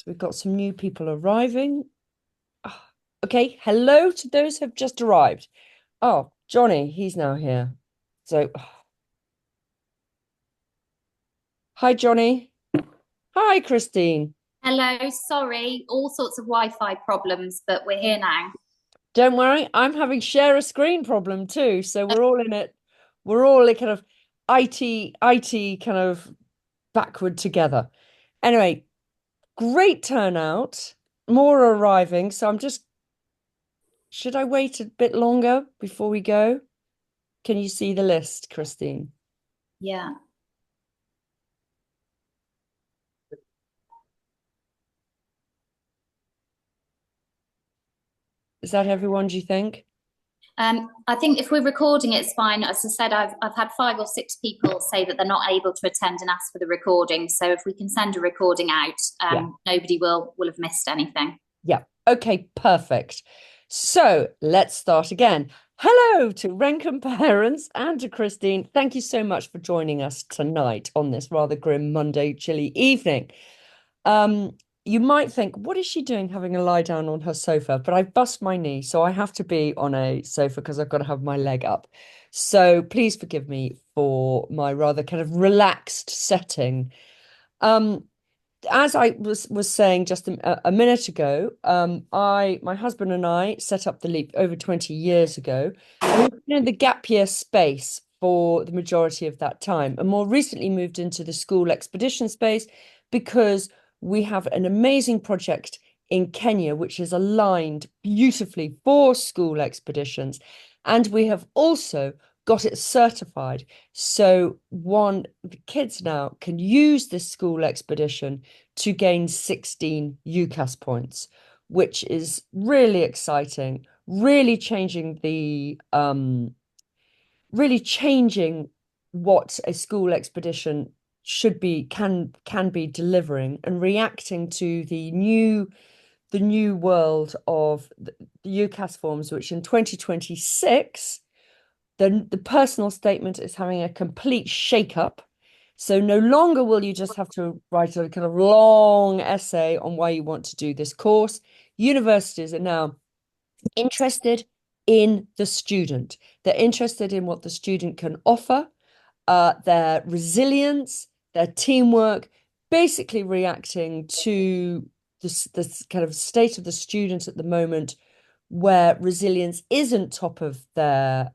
So we've got some new people arriving. Ah, okay, hello to those who have just arrived. Oh, Johnny, he's now here. So, hi, Johnny. Hi, Christine. Hello, sorry, all sorts of Wi-Fi problems, but we're here now. Don't worry, I'm having share a screen problem too. So we're all in it. We're all like kind of IT kind of backward together. Anyway, great turnout. More arriving. So should I wait a bit longer before we go? Can you see the list, Christine? Yeah. Is that everyone, do you think? I think if we're recording, it's fine. As I said, I've had 5 or 6 people say that they're not able to attend and ask for the recording. So if we can send a recording out, Yeah. nobody will have missed anything. Yeah. Okay, perfect. So let's start again. Hello to Rendcomb parents and to Christine. Thank you so much for joining us tonight on this rather grim Monday chilly evening. Um, you might think, what is she doing having a lie down on her sofa? But I bust my knee, so I have to be on a sofa because I've got to have my leg up. So please forgive me for my rather kind of relaxed setting. Um, as I was saying just a minute ago, my husband and I set up the Leap over 20 years ago, and we've been in the gap year space for the majority of that time, and more recently moved into the school expedition space because we have an amazing project in Kenya, which is aligned beautifully for school expeditions, and we have also got it certified. So the kids now can use this school expedition to gain 16 UCAS points, which is really exciting, really changing what a school expedition should be can be delivering and reacting to the new world of the UCAS forms, which in 2026 the personal statement is having a complete shake-up. So no longer will you just have to write a kind of long essay on why you want to do this course. Universities are now interested in the student. They're interested in what the student can offer, their resilience, their teamwork, basically reacting to this kind of state of the student at the moment where resilience isn't top of their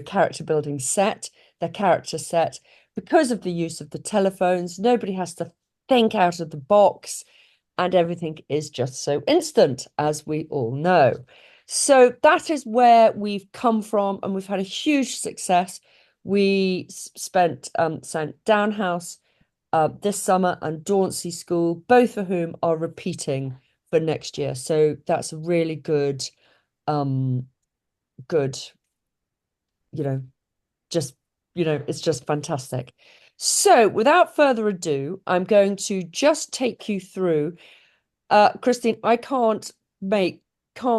character building set, their character set, because of the use of the telephones. Nobody has to think out of the box, and everything is just so instant, as we all know. So that is where we've come from, and we've had a huge success. We sent Downhouse this summer and Dauncey School, both of whom are repeating for next year. So that's a really um, good, you know, just, it's just fantastic. So without further ado, I'm going to just take you through. Christine, I can't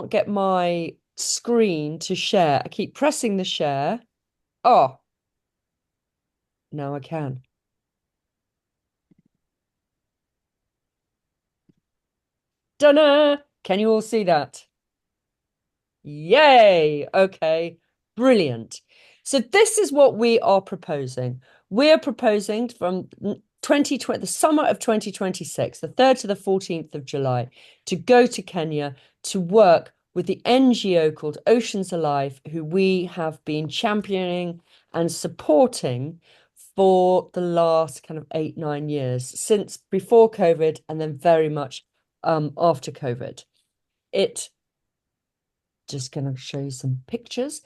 get my screen to share. I keep pressing the share. Oh, now I can. Dunno! Can you all see that? Yay! Okay, brilliant. So this is what we are proposing. We are proposing from 2020, the summer of 2026, the 3rd to the 14th of July, to go to Kenya to work with the NGO called Oceans Alive, who we have been championing and supporting for the last kind of 8, 9 years, since before COVID and then very much after COVID. It just going to show you some pictures.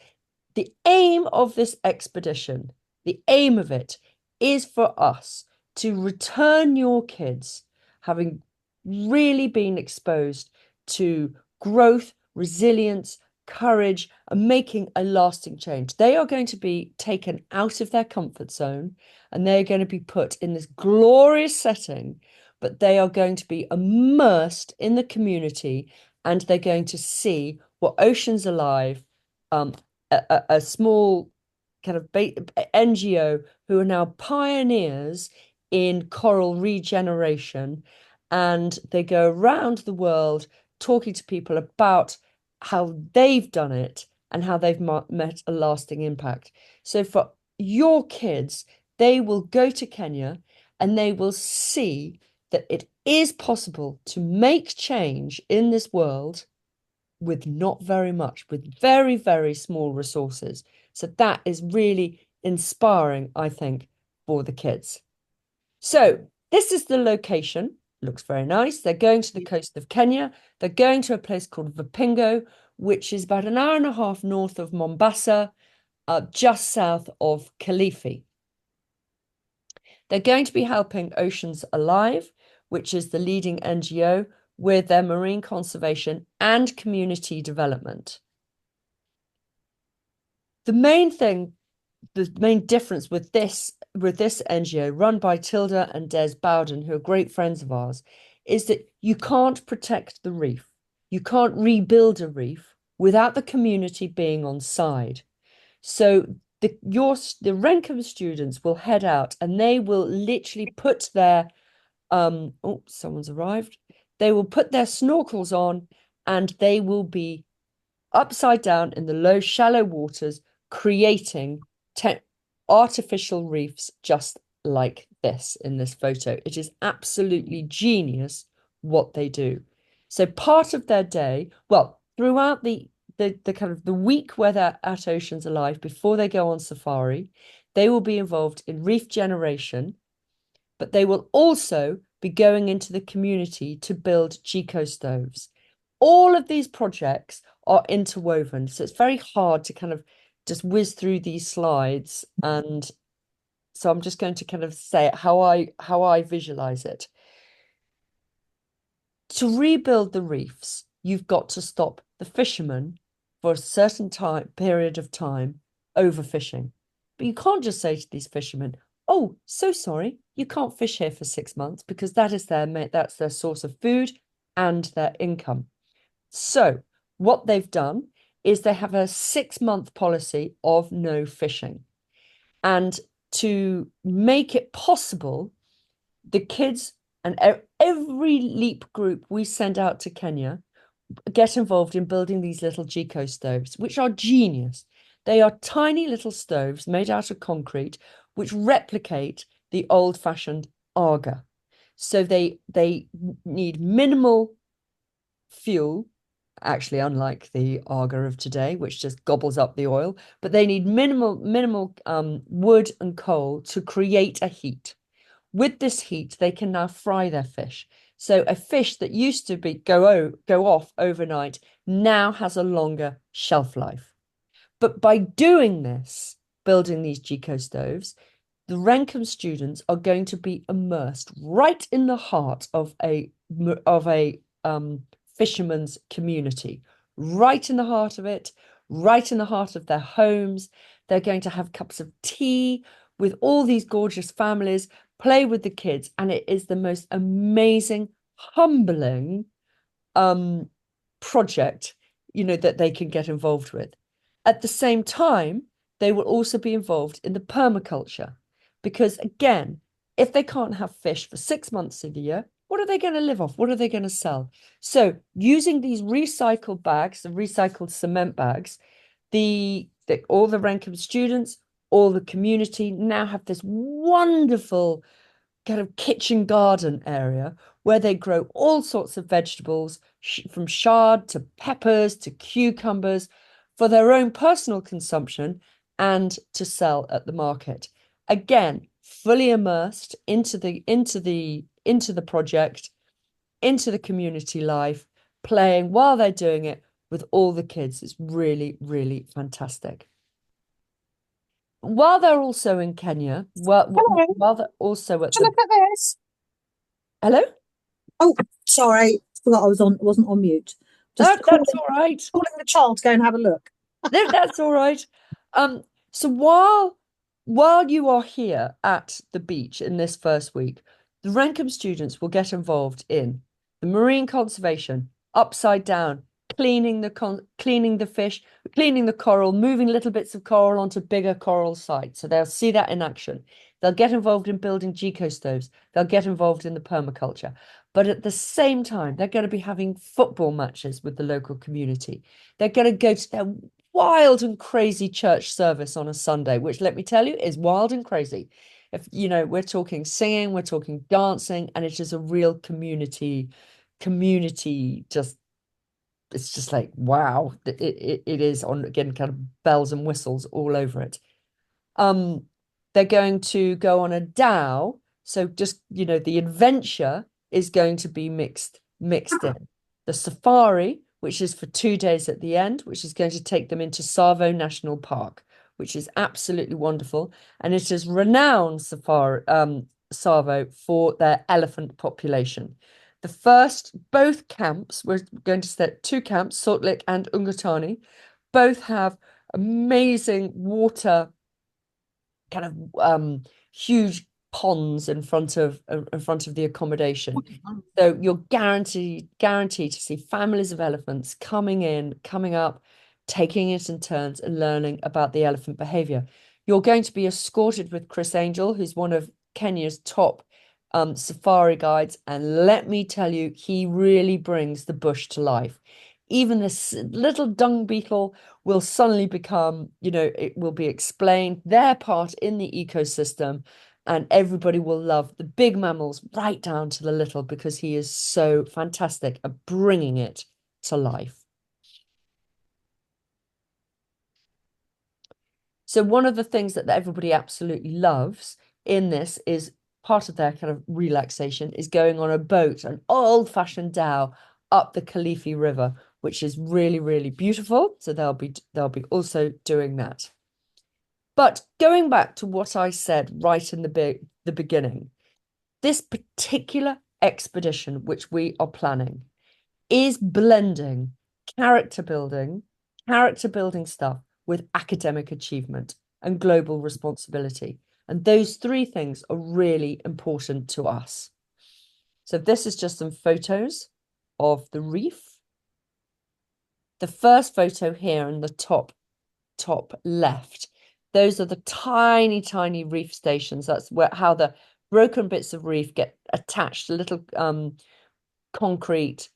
The aim of this expedition, the aim of it is for us to return your kids having really been exposed to growth, resilience, courage, and making a lasting change. They are going to be taken out of their comfort zone and they're going to be put in this glorious setting, but they are going to be immersed in the community and they're going to see what Oceans Alive, a small kind of NGO who are now pioneers in coral regeneration, and they go around the world talking to people about how they've done it and how they've met a lasting impact. So for your kids, they will go to Kenya and they will see that it is possible to make change in this world with not very much, with very, very small resources. So that is really inspiring, I think, for the kids. So this is the location. Looks very nice. They're going to the coast of Kenya. They're going to a place called Vipingo, which is about an hour and a half north of Mombasa, just south of Kilifi. They're going to be helping Oceans Alive, which is the leading NGO, with their marine conservation and community development. The main thing, the main difference with this NGO run by Tilda and Des Bowden, who are great friends of ours, is that you can't protect the reef. You can't rebuild a reef without the community being on side. So the Rendcomb students will head out and they will literally put their oh, someone's arrived. They will put their snorkels on and they will be upside down in the low, shallow waters, creating artificial reefs just like this in this photo. It is absolutely genius what they do. So part of their day, well, throughout the kind of the week where they're at Oceans Alive before they go on safari, they will be involved in reef generation, but they will also be going into the community to build Chico stoves. All of these projects are interwoven, so it's very hard to kind of just whiz through these slides. And so I'm just going to kind of say how I visualize it. To rebuild the reefs, you've got to stop the fishermen for a certain period of time overfishing. But you can't just say to these fishermen, oh, so sorry, you can't fish here for 6 months because that's their source of food and their income. So what they've done is they have a 6-month policy of no fishing. And to make it possible, the kids and every LEAP group we send out to Kenya get involved in building these little Chico stoves, which are genius. They are tiny little stoves made out of concrete, which replicate the old-fashioned Aga. So they need minimal fuel, actually, unlike the Aga of today, which just gobbles up the oil, but they need minimal wood and coal to create a heat. With this heat, they can now fry their fish. So a fish that used to go off overnight now has a longer shelf life. But by doing this, building these Chico stoves, the Rendcomb students are going to be immersed right in the heart of a fisherman's community, right in the heart of it, right in the heart of their homes. They're going to have cups of tea with all these gorgeous families, play with the kids, and it is the most amazing, humbling project, that they can get involved with. At the same time, they will also be involved in the permaculture, because again, if they can't have fish for 6 months of the year, what are they going to live off? What are they going to sell? So using these recycled bags, the recycled cement bags, all the Rendcomb students, all the community now have this wonderful kind of kitchen garden area where they grow all sorts of vegetables, from chard to peppers to cucumbers, for their own personal consumption and to sell at the market. Again, fully immersed into the project, into the community life, playing while they're doing it with all the kids. It's really, really fantastic. While they're also in Kenya, Hello, while they're also at to the look at this. hello, Oh, sorry, forgot I wasn't on mute. Just that's all right. calling the child to go and have a look. No, that's all right. So while you are here at the beach in this first week, the Rendcomb students will get involved in the marine conservation, upside down, cleaning the fish, cleaning the coral, moving little bits of coral onto bigger coral sites. So they'll see that in action. They'll get involved in building Geco stoves. They'll get involved in the permaculture. But at the same time, they're going to be having football matches with the local community. They're going to go to their wild and crazy church service on a Sunday, which, let me tell you, is wild and crazy. If you know, we're talking singing, we're talking dancing, and it is a real community just, it's just like wow. It is on, again, kind of bells and whistles all over it. They're going to go on a dhow, so just, you know, the adventure is going to be mixed in. The safari, which is for 2 days at the end, which is going to take them into Tsavo National Park, which is absolutely wonderful. And it is renowned safari, Tsavo, for their elephant population. Both camps, we're going to set 2 camps, Salt Lick and Ungatani, both have amazing water, kind of huge ponds in front of the accommodation. So you're guaranteed to see families of elephants coming in, coming up, taking it in turns and learning about the elephant behavior. You're going to be escorted with Chris Angel, who's one of Kenya's top safari guides. And let me tell you, he really brings the bush to life. Even this little dung beetle will suddenly become, you know, it will be explained their part in the ecosystem, and everybody will love the big mammals right down to the little, because he is so fantastic at bringing it to life. So one of the things that everybody absolutely loves in this is part of their kind of relaxation is going on a boat, an old-fashioned dhow up the Kilifi River, which is really, really beautiful. So they'll be also doing that. But going back to what I said right in the beginning, this particular expedition, which we are planning, is blending character building stuff with academic achievement and global responsibility. And those 3 things are really important to us. So this is just some photos of the reef. The first photo here in the top left, those are the tiny reef stations. That's how the broken bits of reef get attached to little concrete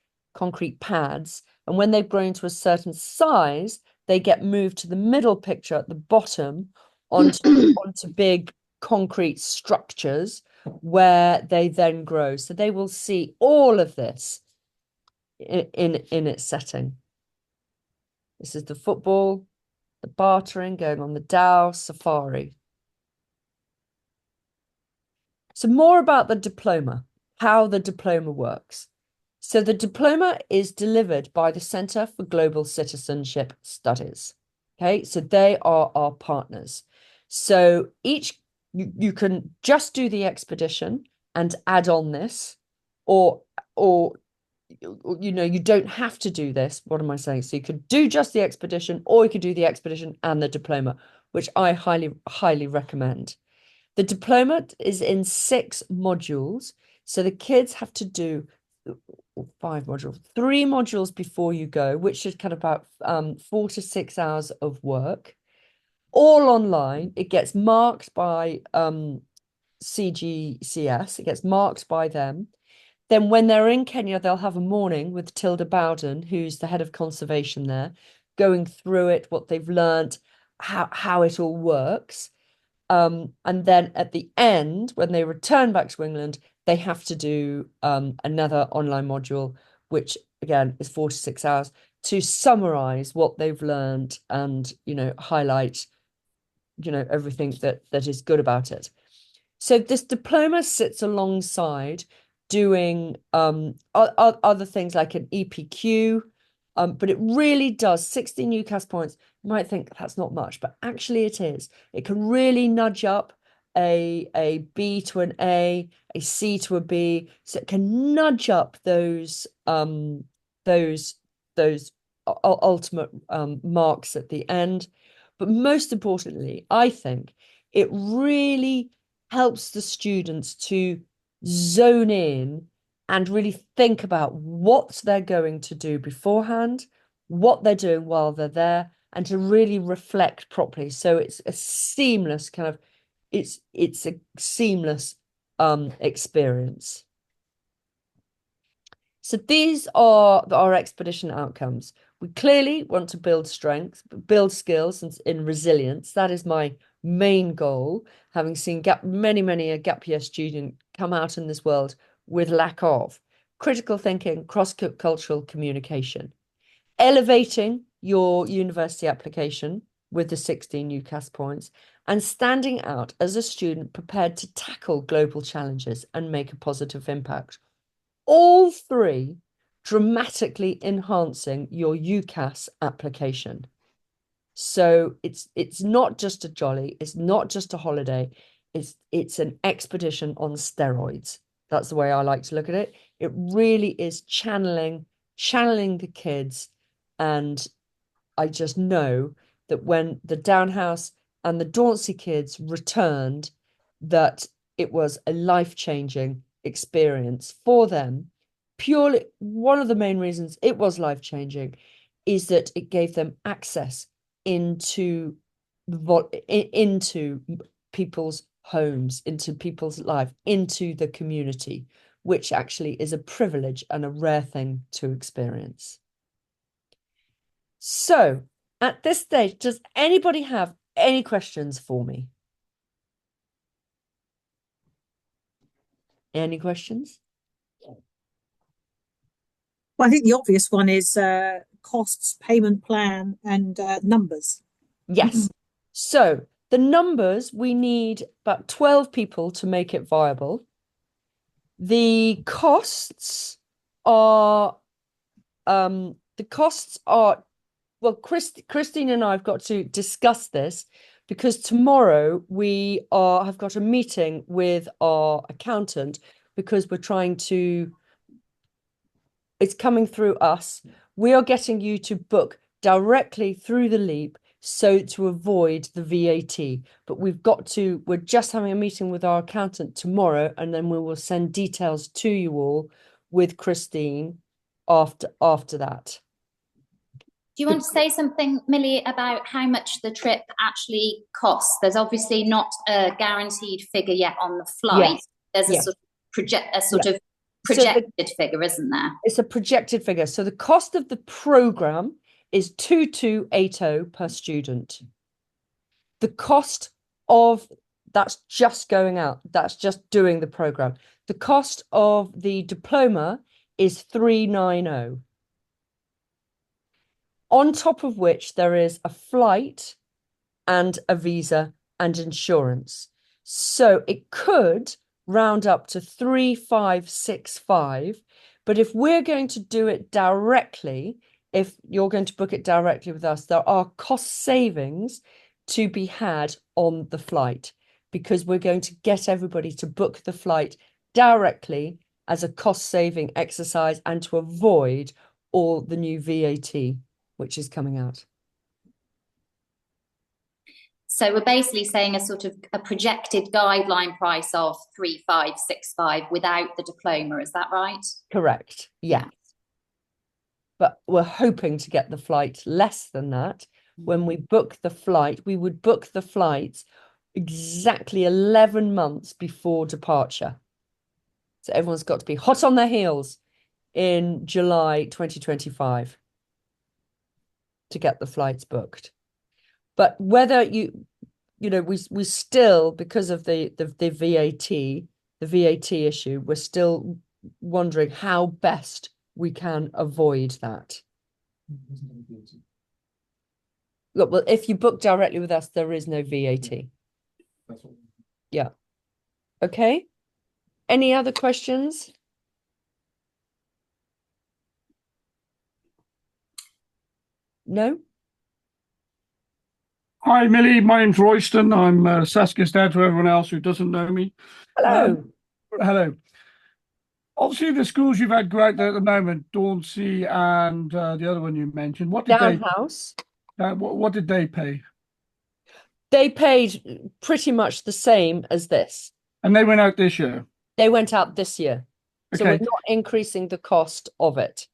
pads. And when they've grown to a certain size, they get moved to the middle picture at the bottom onto big concrete structures where they then grow. So they will see all of this in its setting. This is the football, the bartering going on the dhow safari. So more about the diploma, how the diploma works. So the diploma is delivered by the Centre for Global Citizenship Studies. Okay, so they are our partners. So you can just do the expedition and add on this, or you know, you don't have to do this. What am I saying? So you could do just the expedition, or you could do the expedition and the diploma, which I highly recommend. The diploma is in 6 modules. So the kids have to do 5 modules, 3 modules before you go, which is kind of about 4 to 6 hours of work, all online. It gets marked by CGCS. It gets marked by them. Then when they're in Kenya, they'll have a morning with Tilda Bowden, who's the head of conservation there, going through it, what they've learned, how it all works. And then at the end, when they return back to England, they have to do another online module, which again is 4 to 6 hours, to summarize what they've learned and, you know, highlight, you know, everything that is good about it. So this diploma sits alongside doing other things like an EPQ, but it really does 16 UCAS points. You might think that's not much, but actually it is. It can really nudge up a B to an A C to a B. So it can nudge up those ultimate marks at the end. But most importantly, I think it really helps the students to zone in and really think about what they're going to do beforehand, what they're doing while they're there, and to really reflect properly. So it's a seamless kind of it's a seamless experience. So these are our expedition outcomes. We clearly want to build strength, build skills in resilience. That is my main goal, having seen many a gap year student come out in this world with lack of critical thinking, cross-cultural communication, elevating your university application with the 16 UCAS points, and standing out as a student prepared to tackle global challenges and make a positive impact. All three dramatically enhancing your UCAS application. So it's not just a jolly, it's not just a holiday, it's an expedition on steroids. That's the way I like to look at it. It really is channeling the kids, and I just know that when the Downhouse and the Dauncey kids returned, that it was a life-changing experience for them. Purely, one of the main reasons it was life-changing is that it gave them access into people's homes, into people's life, into the community, which actually is a privilege and a rare thing to experience. So at this stage, does anybody have any questions for me? Any questions? Well, I think the obvious one is costs, payment plan, and numbers. Yes. So the numbers, we need about 12 people to make it viable. The costs are well, Christine and I have got to discuss this, because tomorrow we have got a meeting with our accountant, because we're trying to, it's coming through us. We are getting you to book directly through the Leap, so to avoid the VAT. But we're just having a meeting with our accountant tomorrow, and then we will send details to you all with Christine after that. Do you want to say something, Millie, about how much the trip actually costs? There's obviously not a guaranteed figure yet on the flight. Yes. There's Yes. a sort of projected figure, isn't there? It's a projected figure. So the cost of the program is 2280 per student. The cost of that's just going out, that's just doing the program. The cost of the diploma is 390. On top of which there is a flight and a visa and insurance. So it could round up to 3565. But if we're going to do it directly, if you're going to book it directly with us, there are cost savings to be had on the flight, because we're going to get everybody to book the flight directly as a cost-saving exercise, and to avoid all the new VAT which is coming out. So we're basically saying a sort of a projected guideline price of 3565 without the diploma. Is that right? Correct. Yeah. But we're hoping to get the flight less than that. When we book the flight, we would book the flights exactly 11 months before departure. So everyone's got to be hot on their heels in July 2025 to get the flights booked. But whether we still, because of the VAT issue, we're still wondering how best we can avoid that. Look, well, if you book directly with us, there is no VAT. Yeah. Okay. Any other questions? No? Hi, Millie. My name's Royston. I'm Saskia's dad to everyone else who doesn't know me. Hello. Hello. Obviously, the schools you've had go out there at the moment, Dauncey and the other one you mentioned, what did Downhouse. what did they pay? They paid pretty much the same as this. And they went out this year? They went out this year. So Okay. we're not increasing the cost of it.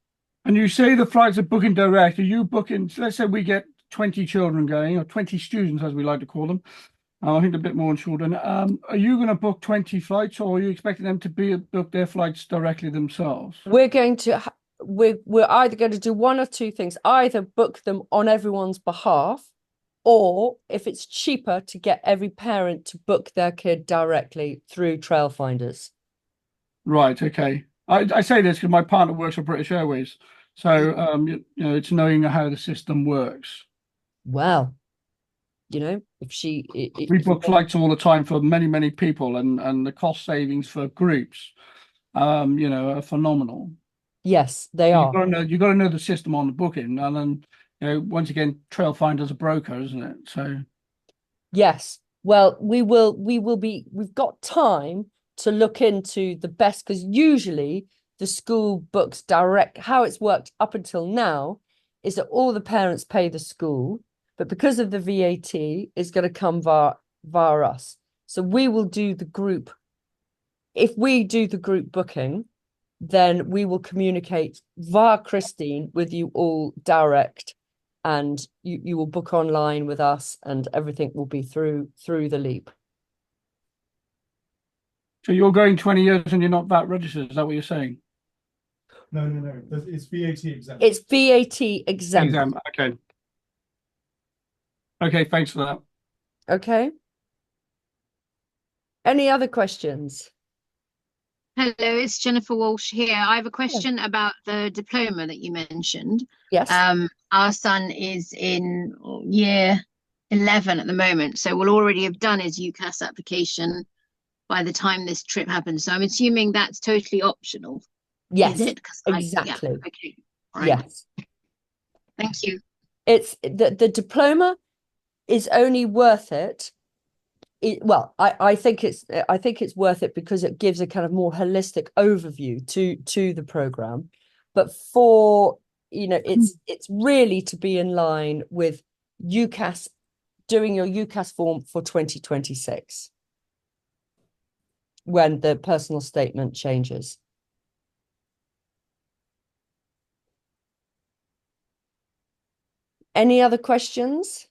And you say the flights are booking direct. Are you booking, let's say we get 20 children going, or 20 students, as we like to call them. I think a bit more on children. Are you going to book 20 flights, or are you expecting them to book their flights directly themselves? We're going to we're either going to do one or two things, either book them on everyone's behalf, or if it's cheaper, to get every parent to book their kid directly through Trailfinders. Right. Okay. I say this because my partner works for British Airways, so you know, it's knowing how the system works. Well, you know, if We book flights all the time for many people, and the cost savings for groups, you know, are phenomenal. yes, they are. You've got to know the system on the booking, and then, you know, once again, Trailfinder's a broker, isn't it? So Yes. Well, we've got time to look into the best, because usually the school books direct. How it's worked up until now is that all the parents pay the school, but because of the VAT, it's going to come via us. So we will do the group. If we do the group booking, then we will communicate via Christine with you all direct, and you will book online with us, and everything will be through the Leap. so you're going 20 years and you're not VAT registered, is that what you're saying? No. It's VAT exempt. It's VAT exempt. Exam. Okay. Okay, thanks for that. Okay. Any other questions? Hello, it's Jennifer Walsh here. I have a question about the diploma that you mentioned. Yes. Our son is in year 11 at the moment, so we'll already have done his UCAS application by the time this trip happens. So I'm assuming that's totally optional. Yes, Is it? exactly. Yeah, okay. All right. Yes. Thank you. It's the diploma is only worth it. Well, I think it's worth it because it gives a kind of more holistic overview to the program. But for, you know, it's really to be in line with UCAS, doing your UCAS form for 2026 when the personal statement changes. Any other questions?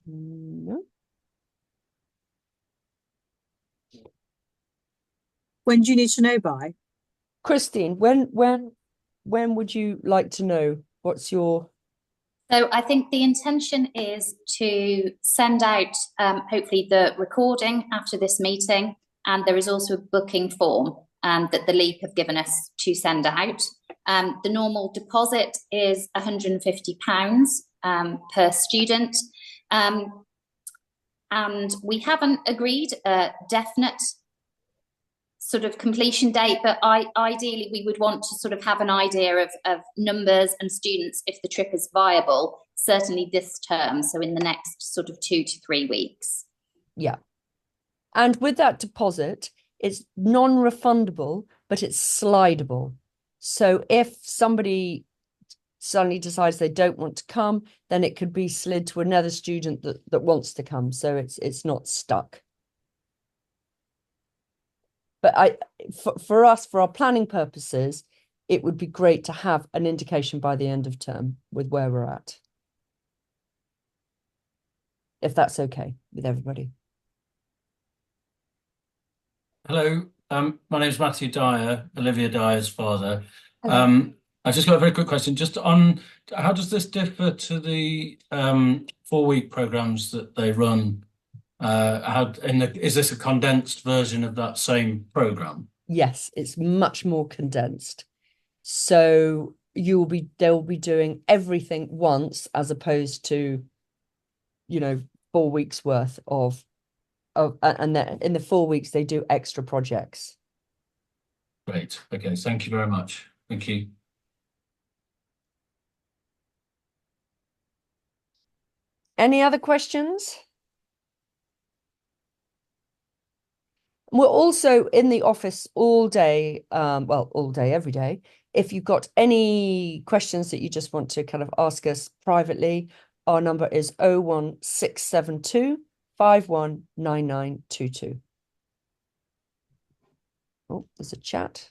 No. When do you need to know by? Christine, when would you like to know? What's your... So I think the intention is to send out hopefully the recording after this meeting, and there is also a booking form that the Leap have given us to send out. The normal deposit is £150 per student, and we haven't agreed a definite sort of completion date, but ideally we would want to sort of have an idea of numbers and students if the trip is viable, certainly this term, so in the next sort of 2 to 3 weeks. Yeah. And with that deposit, it's non-refundable, but it's slidable. So if somebody suddenly decides they don't want to come, then it could be slid to another student that wants to come. So it's not stuck. But for us, for our planning purposes, it would be great to have an indication by the end of term with where we're at. If that's okay with everybody. Hello, my name is Matthew Dyer, Olivia Dyer's father. I just got a very quick question, just on how does this differ to the 4-week programs that they run? Is this a condensed version of that same program? Yes, it's much more condensed. So they'll be doing everything once, as opposed to, you know, 4 weeks worth and then in the 4 weeks they do extra projects. Great. Okay. Thank you very much. Thank you. Any other questions? We're also in the office all day, all day, every day. If you've got any questions that you just want to kind of ask us privately, our number is 01672 519922. Oh, there's a chat.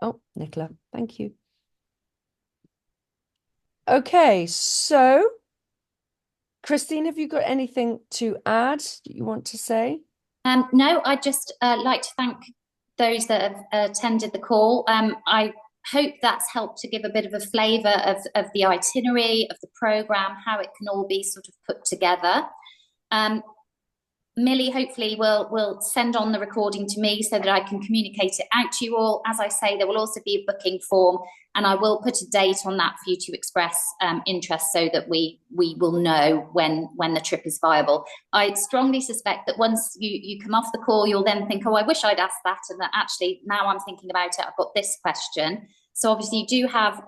Oh, Nicola, thank you. Okay, so Christine, have you got anything to add that you want to say? No, I'd just like to thank those that have attended the call. I hope that's helped to give a bit of a flavour of the itinerary, of the programme, how it can all be sort of put together. Millie hopefully will send on the recording to me so that I can communicate it out to you all. As I say, there will also be a booking form, and I will put a date on that for you to express interest so that we will know when the trip is viable. I strongly suspect that once you come off the call, you'll then think, oh, I wish I'd asked that, and that actually now I'm thinking about it, I've got this question. So obviously you do have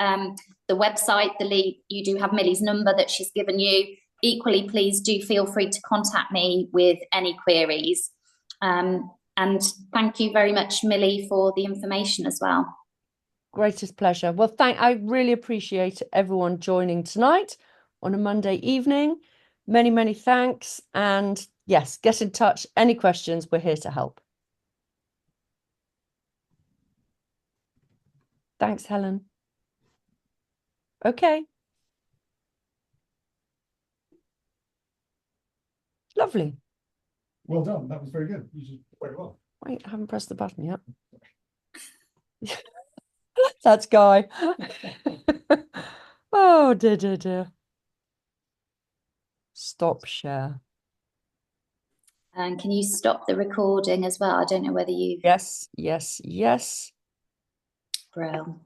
the website, the link, you do have Millie's number that she's given you. Equally, please do feel free to contact me with any queries. And thank you very much, Millie, for the information as well. Greatest pleasure. Well, I really appreciate everyone joining tonight on a Monday evening. Many, many thanks. And yes, get in touch. Any questions, we're here to help. Thanks, Helen. Okay. Lovely. Well done. That was very good. You did very well. Wait, I haven't pressed the button yet. That's Guy. Oh, dear. Stop share. And can you stop the recording as well? I don't know whether you... Yes. Bro.